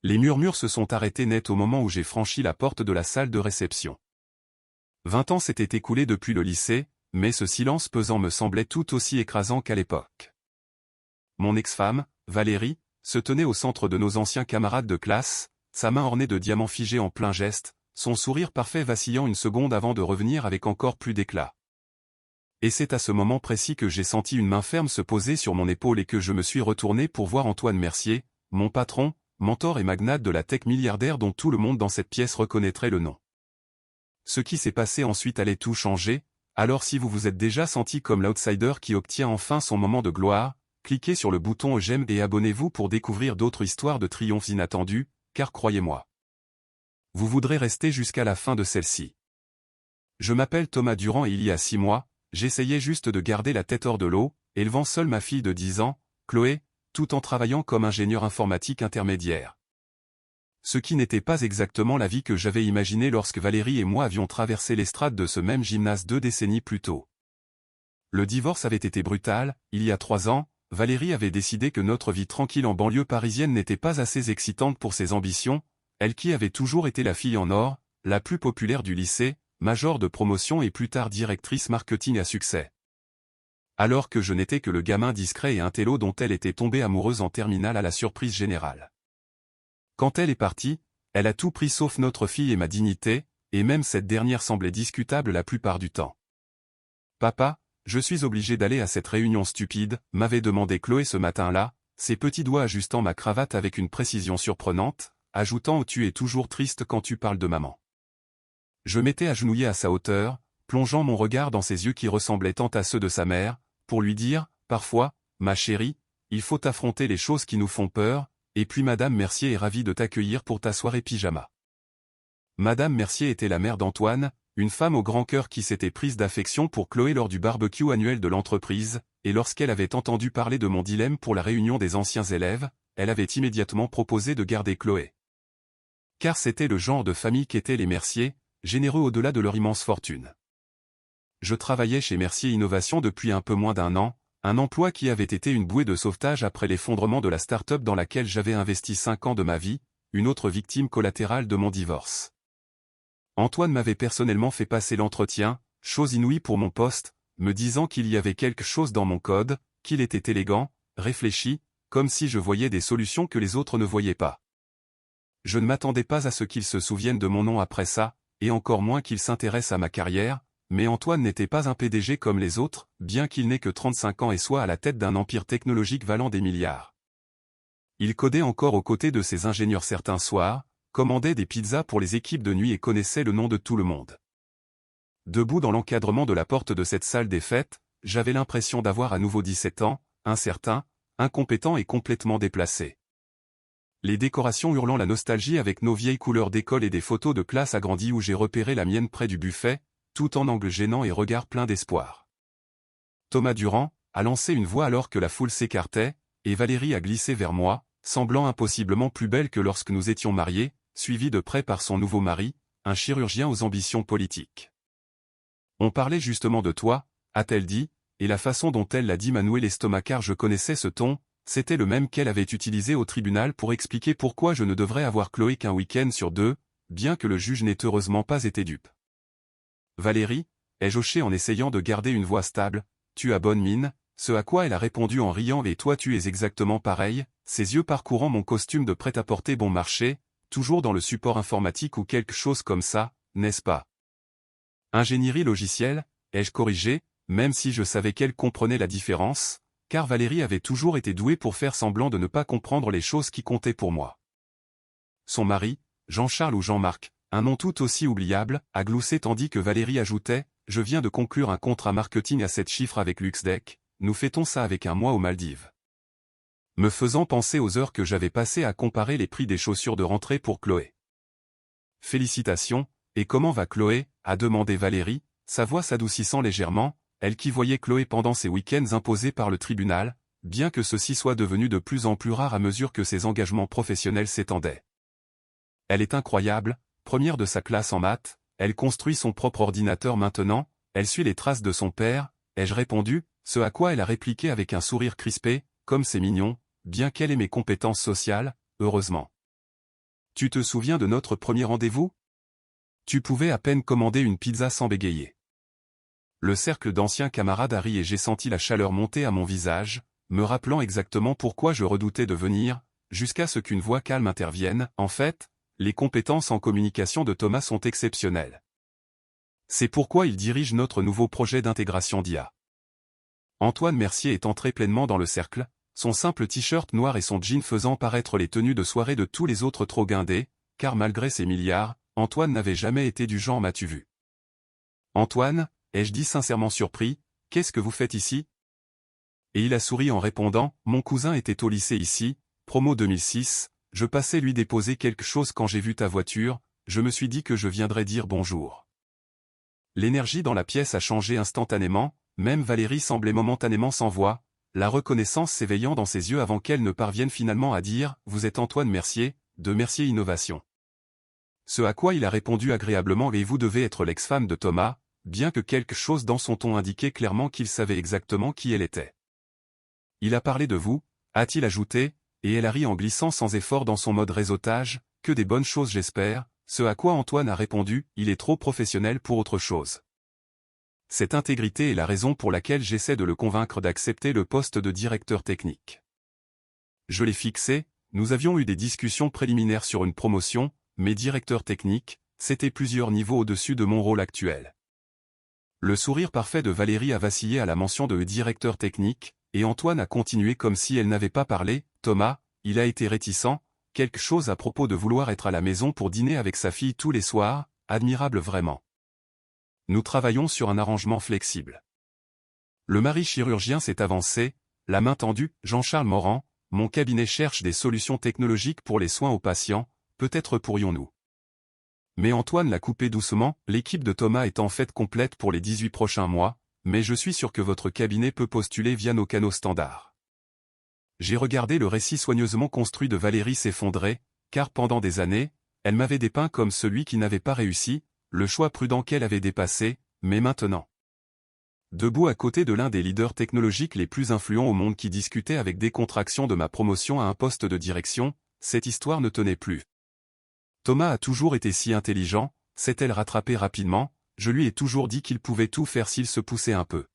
Les murmures se sont arrêtés net au moment où j'ai franchi la porte de la salle de réception. 20 ans s'étaient écoulés depuis le lycée, mais ce silence pesant me semblait tout aussi écrasant qu'à l'époque. Mon ex-femme, Valérie, se tenait au centre de nos anciens camarades de classe, sa main ornée de diamants figés en plein geste, son sourire parfait vacillant une seconde avant de revenir avec encore plus d'éclat. Et c'est à ce moment précis que j'ai senti une main ferme se poser sur mon épaule et que je me suis retourné pour voir Antoine Mercier, mon patron, mentor et magnate de la tech milliardaire dont tout le monde dans cette pièce reconnaîtrait le nom. Ce qui s'est passé ensuite allait tout changer, alors si vous vous êtes déjà senti comme l'outsider qui obtient enfin son moment de gloire, cliquez sur le bouton j'aime et abonnez-vous pour découvrir d'autres histoires de triomphes inattendus, car croyez-moi, vous voudrez rester jusqu'à la fin de celle-ci. Je m'appelle Thomas Durand et il y a 6 mois, j'essayais juste de garder la tête hors de l'eau, élevant seule ma fille de 10 ans, Chloé, tout en travaillant comme ingénieur informatique intermédiaire. Ce qui n'était pas exactement la vie que j'avais imaginée lorsque Valérie et moi avions traversé l'estrade de ce même gymnase 2 décennies plus tôt. Le divorce avait été brutal, il y a 3 ans, Valérie avait décidé que notre vie tranquille en banlieue parisienne n'était pas assez excitante pour ses ambitions, elle qui avait toujours été la fille en or, la plus populaire du lycée, major de promotion et plus tard directrice marketing à succès. Alors que je n'étais que le gamin discret et intello dont elle était tombée amoureuse en terminale à la surprise générale. Quand elle est partie, elle a tout pris sauf notre fille et ma dignité, et même cette dernière semblait discutable la plupart du temps. « Papa, je suis obligé d'aller à cette réunion stupide », m'avait demandé Chloé ce matin-là, ses petits doigts ajustant ma cravate avec une précision surprenante, ajoutant « Tu es toujours triste quand tu parles de maman ». Je m'étais agenouillé à sa hauteur, plongeant mon regard dans ses yeux qui ressemblaient tant à ceux de sa mère, pour lui dire, parfois, « Ma chérie, il faut affronter les choses qui nous font peur, et puis Madame Mercier est ravie de t'accueillir pour ta soirée pyjama. » Madame Mercier était la mère d'Antoine, une femme au grand cœur qui s'était prise d'affection pour Chloé lors du barbecue annuel de l'entreprise, et lorsqu'elle avait entendu parler de mon dilemme pour la réunion des anciens élèves, elle avait immédiatement proposé de garder Chloé. Car c'était le genre de famille qu'étaient les Mercier, généreux au-delà de leur immense fortune. Je travaillais chez Mercier Innovation depuis un peu moins d'1 an, un emploi qui avait été une bouée de sauvetage après l'effondrement de la start-up dans laquelle j'avais investi 5 ans de ma vie, une autre victime collatérale de mon divorce. Antoine m'avait personnellement fait passer l'entretien, chose inouïe pour mon poste, me disant qu'il y avait quelque chose dans mon code, qu'il était élégant, réfléchi, comme si je voyais des solutions que les autres ne voyaient pas. Je ne m'attendais pas à ce qu'il se souvienne de mon nom après ça, et encore moins qu'il s'intéresse à ma carrière, mais Antoine n'était pas un PDG comme les autres, bien qu'il n'ait que 35 ans et soit à la tête d'un empire technologique valant des milliards. Il codait encore aux côtés de ses ingénieurs certains soirs, commandait des pizzas pour les équipes de nuit et connaissait le nom de tout le monde. Debout dans l'encadrement de la porte de cette salle des fêtes, j'avais l'impression d'avoir à nouveau 17 ans, incertain, incompétent et complètement déplacé. Les décorations hurlant la nostalgie avec nos vieilles couleurs d'école et des photos de classe agrandies où j'ai repéré la mienne près du buffet, tout en angle gênant et regard plein d'espoir. Thomas Durand a lancé une voix alors que la foule s'écartait, et Valérie a glissé vers moi, semblant impossiblement plus belle que lorsque nous étions mariés, suivie de près par son nouveau mari, un chirurgien aux ambitions politiques. « On parlait justement de toi », a-t-elle dit, et la façon dont elle l'a dit m'a noué l'estomac car je connaissais ce ton, c'était le même qu'elle avait utilisé au tribunal pour expliquer pourquoi je ne devrais avoir Chloé qu'un week-end sur 2, bien que le juge n'ait heureusement pas été dupe. « Valérie » ai-je hoché en essayant de garder une voix stable, « tu as bonne mine », ce à quoi elle a répondu en riant « et toi tu es exactement pareil », ses yeux parcourant mon costume de prêt-à-porter bon marché, toujours dans le support informatique ou quelque chose comme ça, n'est-ce pas? Ingénierie logicielle, ai-je corrigé, même si je savais qu'elle comprenait la différence, car Valérie avait toujours été douée pour faire semblant de ne pas comprendre les choses qui comptaient pour moi. Son mari, Jean-Charles ou Jean-Marc, un nom tout aussi oubliable, a gloussé tandis que Valérie ajoutait « Je viens de conclure un contrat marketing à 7 chiffres avec LuxDeck, nous fêtons ça avec un mois aux Maldives. » Me faisant penser aux heures que j'avais passées à comparer les prix des chaussures de rentrée pour Chloé. « Félicitations, et comment va Chloé ?» a demandé Valérie, sa voix s'adoucissant légèrement, elle qui voyait Chloé pendant ses week-ends imposés par le tribunal, bien que ceci soit devenu de plus en plus rare à mesure que ses engagements professionnels s'étendaient. « Elle est incroyable, première de sa classe en maths, elle construit son propre ordinateur maintenant, elle suit les traces de son père, ai-je répondu, ce à quoi elle a répliqué avec un sourire crispé, comme c'est mignon, bien qu'elle ait mes compétences sociales, heureusement. Tu te souviens de notre premier rendez-vous? Tu pouvais à peine commander une pizza sans bégayer. Le cercle d'anciens camarades a ri et j'ai senti la chaleur monter à mon visage, me rappelant exactement pourquoi je redoutais de venir, jusqu'à ce qu'une voix calme intervienne. En fait, les compétences en communication de Thomas sont exceptionnelles. C'est pourquoi il dirige notre nouveau projet d'intégration d'IA. Antoine Mercier est entré pleinement dans le cercle, son simple t-shirt noir et son jean faisant paraître les tenues de soirée de tous les autres trop guindés, car malgré ses milliards, Antoine n'avait jamais été du genre m'as-tu vu. Antoine, ai-je dit sincèrement surpris, qu'est-ce que vous faites ici? Et il a souri en répondant, mon cousin était au lycée ici, promo 2006, je passais lui déposer quelque chose quand j'ai vu ta voiture, je me suis dit que je viendrais dire bonjour. L'énergie dans la pièce a changé instantanément, même Valérie semblait momentanément sans voix, la reconnaissance s'éveillant dans ses yeux avant qu'elle ne parvienne finalement à dire « Vous êtes Antoine Mercier, de Mercier Innovation ». Ce à quoi il a répondu agréablement « Et vous devez être l'ex-femme de Thomas », bien que quelque chose dans son ton indiquait clairement qu'il savait exactement qui elle était. Il a parlé de vous, a-t-il ajouté, et elle a ri en glissant sans effort dans son mode réseautage, que des bonnes choses j'espère, ce à quoi Antoine a répondu, il est trop professionnel pour autre chose. Cette intégrité est la raison pour laquelle j'essaie de le convaincre d'accepter le poste de directeur technique. Je l'ai fixé, nous avions eu des discussions préliminaires sur une promotion, mais directeur technique, c'était plusieurs niveaux au-dessus de mon rôle actuel. Le sourire parfait de Valérie a vacillé à la mention de directeur technique, et Antoine a continué comme si elle n'avait pas parlé. Thomas, il a été réticent, quelque chose à propos de vouloir être à la maison pour dîner avec sa fille tous les soirs, admirable vraiment. Nous travaillons sur un arrangement flexible. Le mari chirurgien s'est avancé, la main tendue, Jean-Charles Morand, mon cabinet cherche des solutions technologiques pour les soins aux patients, peut-être pourrions-nous. Mais Antoine l'a coupé doucement, l'équipe de Thomas est en fait complète pour les 18 prochains mois, mais je suis sûr que votre cabinet peut postuler via nos canaux standards. J'ai regardé le récit soigneusement construit de Valérie s'effondrer, car pendant des années, elle m'avait dépeint comme celui qui n'avait pas réussi, le choix prudent qu'elle avait dépassé, mais maintenant. Debout à côté de l'un des leaders technologiques les plus influents au monde qui discutait avec décontraction de ma promotion à un poste de direction, cette histoire ne tenait plus. Thomas a toujours été si intelligent, s'est-elle rattrapée rapidement, je lui ai toujours dit qu'il pouvait tout faire s'il se poussait un peu.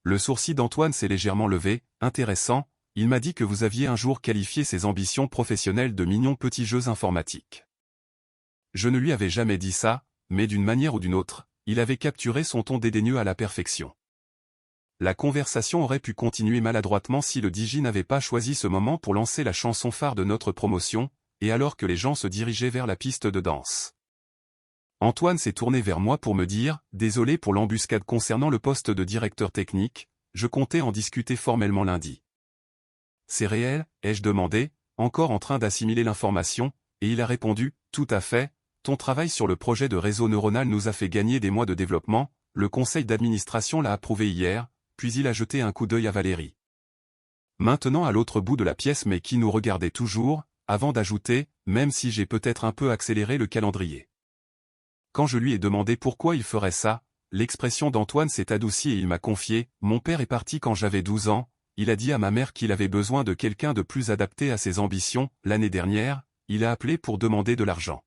Le sourcil d'Antoine s'est légèrement levé, intéressant, il m'a dit que vous aviez un jour qualifié ses ambitions professionnelles de mignons petits jeux informatiques. Je ne lui avais jamais dit ça, mais d'une manière ou d'une autre, il avait capturé son ton dédaigneux à la perfection. La conversation aurait pu continuer maladroitement si le DJ n'avait pas choisi ce moment pour lancer la chanson phare de notre promotion, et alors que les gens se dirigeaient vers la piste de danse. Antoine s'est tourné vers moi pour me dire « Désolé pour l'embuscade concernant le poste de directeur technique, je comptais en discuter formellement lundi. » C'est réel, ai-je demandé, encore en train d'assimiler l'information, et il a répondu « Tout à fait, ton travail sur le projet de réseau neuronal nous a fait gagner des mois de développement, le conseil d'administration l'a approuvé hier, puis il a jeté un coup d'œil à Valérie. Maintenant à l'autre bout de la pièce mais qui nous regardait toujours, avant d'ajouter, même si j'ai peut-être un peu accéléré le calendrier. Quand je lui ai demandé pourquoi il ferait ça, l'expression d'Antoine s'est adoucie et il m'a confié, mon père est parti quand j'avais 12 ans, il a dit à ma mère qu'il avait besoin de quelqu'un de plus adapté à ses ambitions, l'année dernière, il a appelé pour demander de l'argent.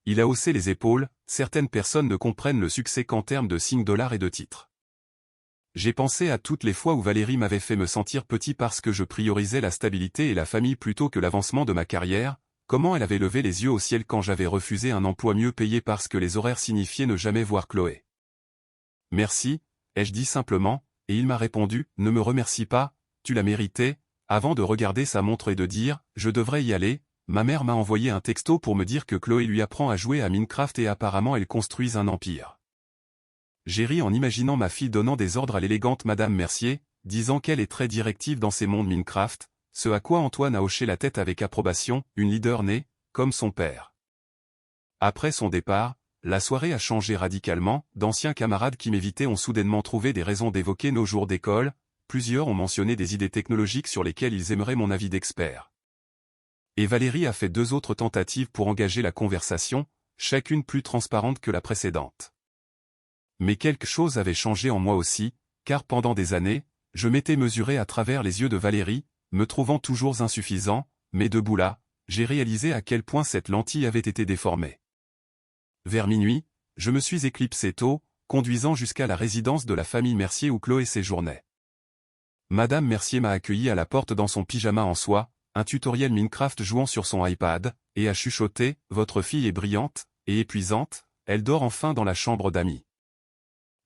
Il a haussé les épaules, certaines personnes ne comprennent le succès qu'en termes de signes dollars et de titres. J'ai pensé à toutes les fois où Valérie m'avait fait me sentir petit parce que je priorisais la stabilité et la famille plutôt que l'avancement de ma carrière, comment elle avait levé les yeux au ciel quand j'avais refusé un emploi mieux payé parce que les horaires signifiaient ne jamais voir Chloé. Merci, ai-je dit simplement, et il m'a répondu, ne me remercie pas, tu l'as mérité, avant de regarder sa montre et de dire, je devrais y aller, ma mère m'a envoyé un texto pour me dire que Chloé lui apprend à jouer à Minecraft et apparemment elle construise un empire. J'ai ri en imaginant ma fille donnant des ordres à l'élégante Madame Mercier, disant qu'elle est très directive dans ses mondes Minecraft, ce à quoi Antoine a hoché la tête avec approbation, une leader née, comme son père. Après son départ, la soirée a changé radicalement, d'anciens camarades qui m'évitaient ont soudainement trouvé des raisons d'évoquer nos jours d'école, plusieurs ont mentionné des idées technologiques sur lesquelles ils aimeraient mon avis d'expert. Et Valérie a fait 2 autres tentatives pour engager la conversation, chacune plus transparente que la précédente. Mais quelque chose avait changé en moi aussi, car pendant des années, je m'étais mesuré à travers les yeux de Valérie, me trouvant toujours insuffisant, mais debout là, j'ai réalisé à quel point cette lentille avait été déformée. Vers minuit, je me suis éclipsé tôt, conduisant jusqu'à la résidence de la famille Mercier où Chloé séjournait. Madame Mercier m'a accueilli à la porte dans son pyjama en soie, un tutoriel Minecraft jouant sur son iPad, et a chuchoté « Votre fille est brillante et épuisante, elle dort enfin dans la chambre d'amis. »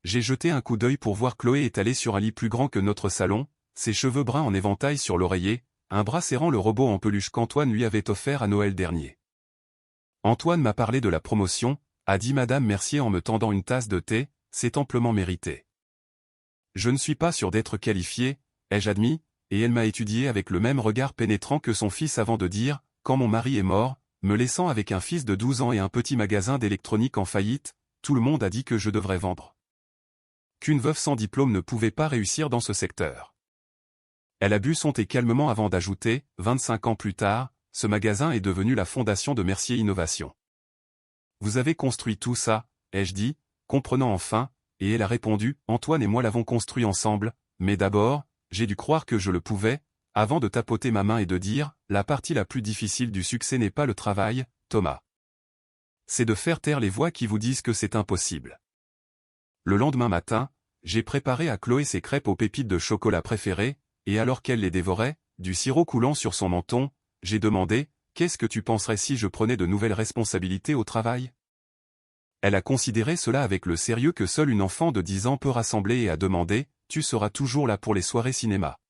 J'ai jeté un coup d'œil pour voir Chloé étalée sur un lit plus grand que notre salon, ses cheveux bruns en éventail sur l'oreiller, un bras serrant le robot en peluche qu'Antoine lui avait offert à Noël dernier. Antoine m'a parlé de la promotion, a dit Madame Mercier en me tendant une tasse de thé, c'est amplement mérité. Je ne suis pas sûr d'être qualifié, ai-je admis, et elle m'a étudié avec le même regard pénétrant que son fils avant de dire, quand mon mari est mort, me laissant avec un fils de 12 ans et un petit magasin d'électronique en faillite, tout le monde a dit que je devrais vendre. Qu'une veuve sans diplôme ne pouvait pas réussir dans ce secteur. Elle a bu son thé calmement avant d'ajouter, 25 ans plus tard, ce magasin est devenu la fondation de Mercier Innovation. Vous avez construit tout ça, ai-je dit, comprenant enfin, et elle a répondu, Antoine et moi l'avons construit ensemble, mais d'abord, j'ai dû croire que je le pouvais, avant de tapoter ma main et de dire, la partie la plus difficile du succès n'est pas le travail, Thomas. C'est de faire taire les voix qui vous disent que c'est impossible. Le lendemain matin, j'ai préparé à Chloé ses crêpes aux pépites de chocolat préférées, et alors qu'elle les dévorait, du sirop coulant sur son menton, j'ai demandé, qu'est-ce que tu penserais si je prenais de nouvelles responsabilités au travail? Elle a considéré cela avec le sérieux que seul une enfant de 10 ans peut rassembler et a demandé, tu seras toujours là pour les soirées cinéma.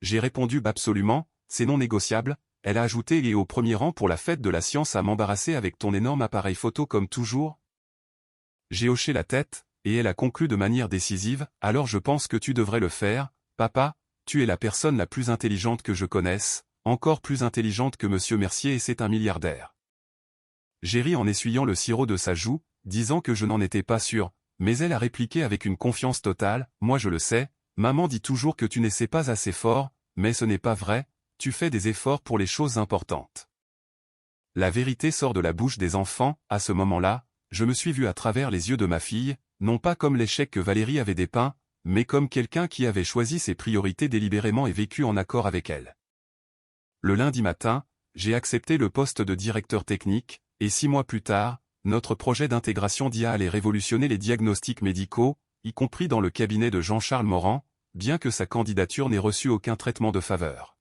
J'ai répondu absolument, c'est non négociable, elle a ajouté et au premier rang pour la fête de la science à m'embarrasser avec ton énorme appareil photo comme toujours. J'ai hoché la tête, et elle a conclu de manière décisive, alors je pense que tu devrais le faire, papa, tu es la personne la plus intelligente que je connaisse, encore plus intelligente que monsieur Mercier et c'est un milliardaire. J'ai ri en essuyant le sirop de sa joue, disant que je n'en étais pas sûr, mais elle a répliqué avec une confiance totale, moi je le sais, maman dit toujours que tu n'essaies pas assez fort, mais ce n'est pas vrai, tu fais des efforts pour les choses importantes. La vérité sort de la bouche des enfants, à ce moment-là, je me suis vu à travers les yeux de ma fille, non pas comme l'échec que Valérie avait dépeint, mais comme quelqu'un qui avait choisi ses priorités délibérément et vécu en accord avec elles. Le lundi matin, j'ai accepté le poste de directeur technique, et 6 mois plus tard, notre projet d'intégration d'IA allait révolutionner les diagnostics médicaux, y compris dans le cabinet de Jean-Charles Morand, bien que sa candidature n'ait reçu aucun traitement de faveur.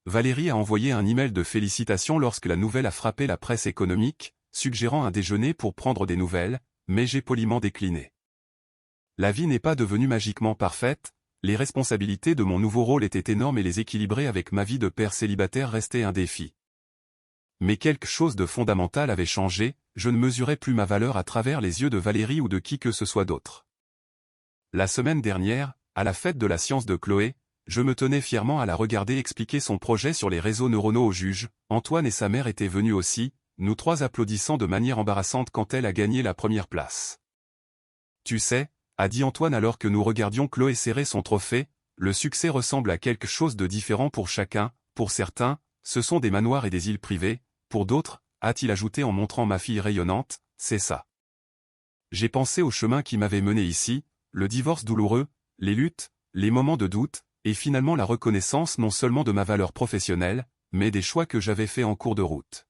Valérie a envoyé un email de félicitations lorsque la nouvelle a frappé la presse économique, suggérant un déjeuner pour prendre des nouvelles, mais j'ai poliment décliné. La vie n'est pas devenue magiquement parfaite, les responsabilités de mon nouveau rôle étaient énormes et les équilibrer avec ma vie de père célibataire restait un défi. Mais quelque chose de fondamental avait changé, je ne mesurais plus ma valeur à travers les yeux de Valérie ou de qui que ce soit d'autre. La semaine dernière, à la fête de la science de Chloé, je me tenais fièrement à la regarder expliquer son projet sur les réseaux neuronaux au juge, Antoine et sa mère étaient venus aussi, nous trois applaudissant de manière embarrassante quand elle a gagné la première place. Tu sais, a dit Antoine alors que nous regardions Chloé serrer son trophée, le succès ressemble à quelque chose de différent pour chacun, pour certains, ce sont des manoirs et des îles privées, pour d'autres, a-t-il ajouté en montrant ma fille rayonnante, c'est ça. J'ai pensé au chemin qui m'avait mené ici, le divorce douloureux, les luttes, les moments de doute, et finalement la reconnaissance non seulement de ma valeur professionnelle, mais des choix que j'avais faits en cours de route.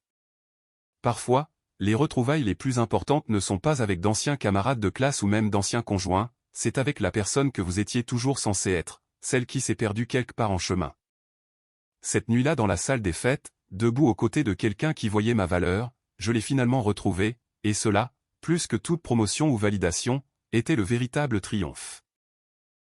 Parfois, les retrouvailles les plus importantes ne sont pas avec d'anciens camarades de classe ou même d'anciens conjoints, c'est avec la personne que vous étiez toujours censé être, celle qui s'est perdue quelque part en chemin. Cette nuit-là dans la salle des fêtes, debout aux côtés de quelqu'un qui voyait ma valeur, je l'ai finalement retrouvée, et cela, plus que toute promotion ou validation, était le véritable triomphe.